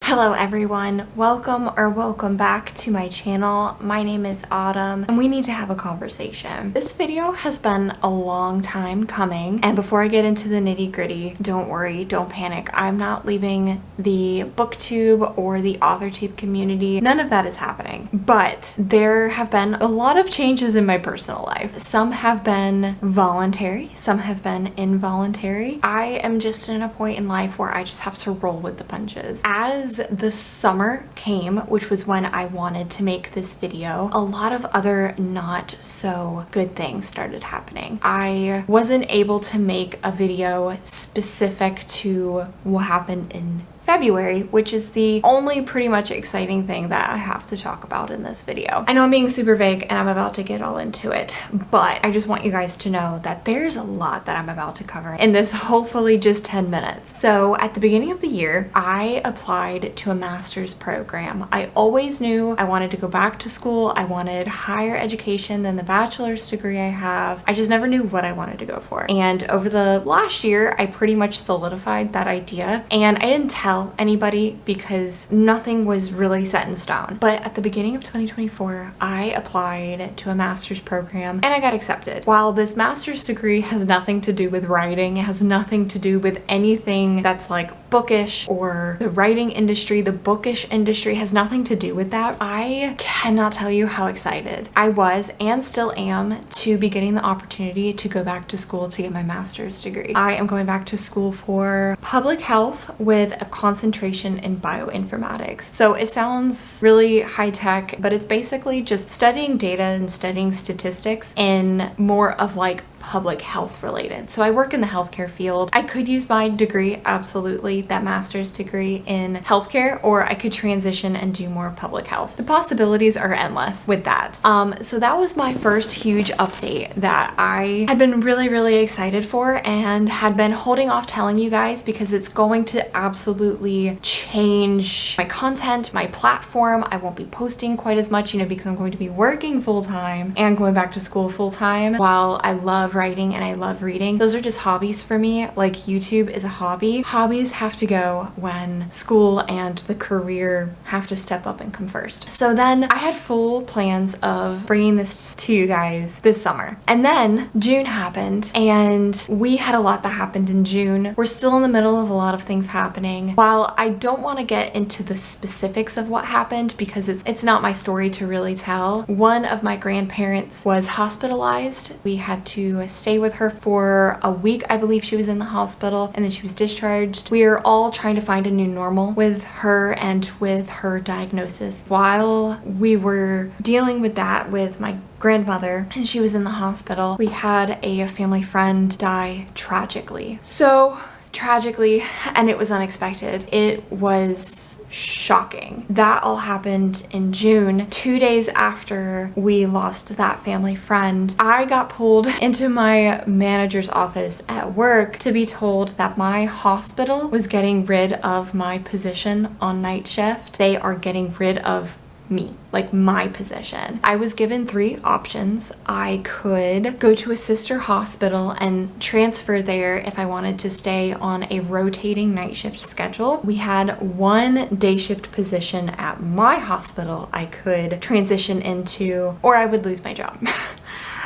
Hello everyone, welcome back to my channel. My name is Autumn and we need to have a conversation. This video has been a long time coming, and before I get into the nitty-gritty, don't worry, don't panic. I'm not leaving the booktube or the authortube community. None of that is happening. But there have been a lot of changes in my personal life. Some have been voluntary, some have been involuntary. I am just in a point in life where I just have to roll with the punches. As the summer came, which was when I wanted to make this video, a lot of other not so good things started happening. I wasn't able to make a video specific to what happened in February, which is the only pretty much exciting thing that I have to talk about in this video. I know I'm being super vague and I'm about to get all into it, but I just want you guys to know that there's a lot that I'm about to cover in this hopefully just 10 minutes. So at the beginning of the year, I applied to a master's program. I always knew I wanted to go back to school. I wanted higher education than the bachelor's degree I have. I just never knew what I wanted to go for. And over the last year, I pretty much solidified that idea, and I didn't tell anybody because nothing was really set in stone. But at the beginning of 2024, I applied to a master's program and I got accepted. While this master's degree has nothing to do with writing, it has nothing to do with anything that's like bookish or the writing industry, the bookish industry has nothing to do with that. I cannot tell you how excited I was and still am to be getting the opportunity to go back to school to get my master's degree. I am going back to school for public health with a concentration in bioinformatics. So it sounds really high tech, but it's basically just studying data and studying statistics in more of like public health related. So I work in the healthcare field. I could use my degree, absolutely, that master's degree in healthcare, or I could transition and do more public health. The possibilities are endless with that. So that was my first huge update that I had been really excited for and had been holding off telling you guys because it's going to absolutely change my content, my platform. I won't be posting quite as much, because I'm going to be working full-time and going back to school full-time. While I love writing and I love reading, those are just hobbies for me. Like YouTube is a hobby. Hobbies have to go when school and the career have to step up and come first. So then I had full plans of bringing this to you guys this summer. And then June happened and we had a lot that happened in June. We're still in the middle of a lot of things happening. While I don't want to get into the specifics of what happened because it's not my story to really tell, one of my grandparents was hospitalized. We had to stay with her for a week. I believe she was in the hospital and then she was discharged. We are all trying to find a new normal with her and with her diagnosis. While we were dealing with that with my grandmother and she was in the hospital, we had a family friend die tragically. So tragically, and it was unexpected. It was shocking. That all happened in June. 2 days after we lost that family friend, I got pulled into my manager's office at work to be told that my hospital was getting rid of my position on night shift. They are getting rid of me, like my position. I was given 3 options. I could go to a sister hospital and transfer there if I wanted to stay on a rotating night shift schedule. We had 1 day shift position at my hospital I could transition into, or I would lose my job.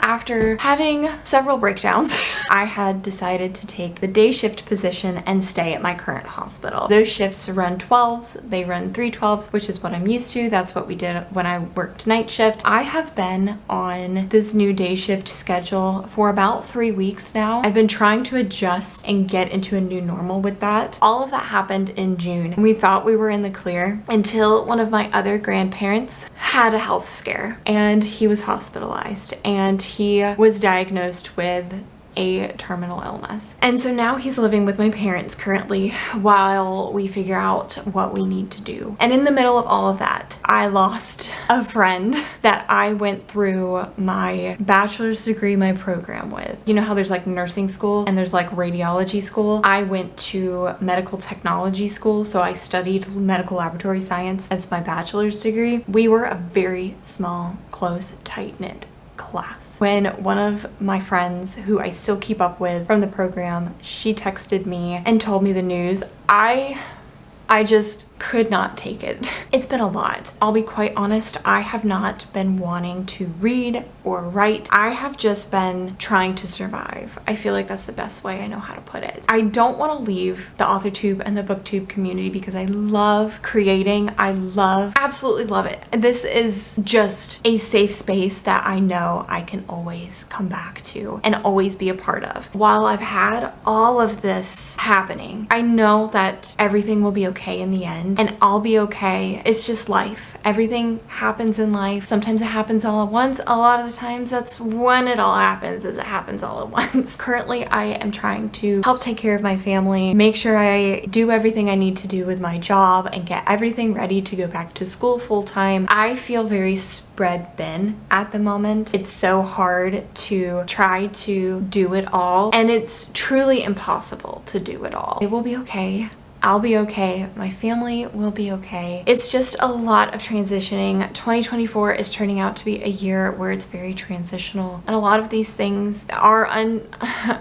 After having several breakdowns, I had decided to take the day shift position and stay at my current hospital. Those shifts run 12s, they run 3/12s, which is what I'm used to. That's what we did when I worked night shift. I have been on this new day shift schedule for about 3 weeks now. I've been trying to adjust and get into a new normal with that. All of that happened in June. We thought we were in the clear until one of my other grandparents had a health scare and he was hospitalized and he was diagnosed with a terminal illness. And so now he's living with my parents currently while we figure out what we need to do. And in the middle of all of that, I lost a friend that I went through my bachelor's degree, my program with. You know how there's like nursing school and there's like radiology school? I went to medical technology school, so I studied medical laboratory science as my bachelor's degree. We were a very small, close, tight-knit class. When one of my friends, who I still keep up with from the program, she texted me and told me the news, I I just could not take it. It's been a lot. I'll be quite honest, I have not been wanting to read or write. I have just been trying to survive. I feel like that's the best way I know how to put it. I don't want to leave the AuthorTube and the BookTube community because I love creating. Absolutely love it. This is just a safe space that I know I can always come back to and always be a part of. While I've had all of this happening, I know that everything will be okay in the end. And I'll be okay. It's just life. Everything happens in life. Sometimes it happens all at once. A lot of the times that's when it all happens, is it happens all at once. Currently, I am trying to help take care of my family, make sure I do everything I need to do with my job and get everything ready to go back to school full time. I feel very spread thin at the moment. It's so hard to try to do it all, and it's truly impossible to do it all. It will be okay. I'll be okay. My family will be okay. It's just a lot of transitioning. 2024 is turning out to be a year where it's very transitional, and a lot of these things are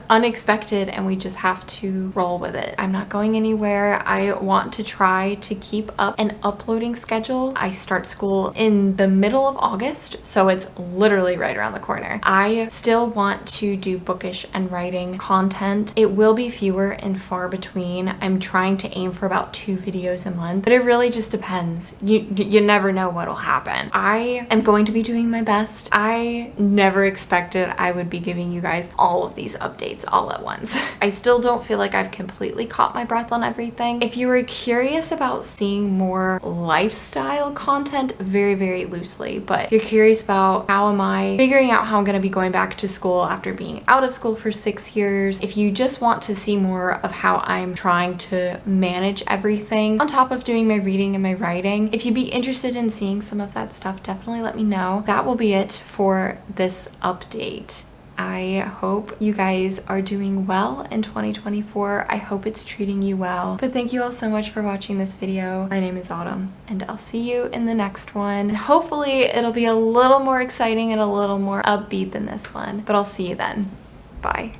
unexpected, and we just have to roll with it. I'm not going anywhere. I want to try to keep up an uploading schedule. I start school in the middle of August, so it's literally right around the corner. I still want to do bookish and writing content. It will be fewer and far between. I'm trying to aim for about 2 videos a month, but it really just depends. You never know what'll happen. I am going to be doing my best. I never expected I would be giving you guys all of these updates all at once. I still don't feel like I've completely caught my breath on everything. If you were curious about seeing more lifestyle content, very, very loosely, but you're curious about how am I figuring out how I'm going to be going back to school after being out of school for 6 years, if you just want to see more of how I'm trying to manage everything on top of doing my reading and my writing, if you'd be interested in seeing some of that stuff, definitely let me know. That will be it for this update. I hope you guys are doing well in 2024. I hope it's treating you well. But thank you all so much for watching this video. My name is Autumn, and I'll see you in the next one. Hopefully it'll be a little more exciting and a little more upbeat than this one, but I'll see you then. Bye.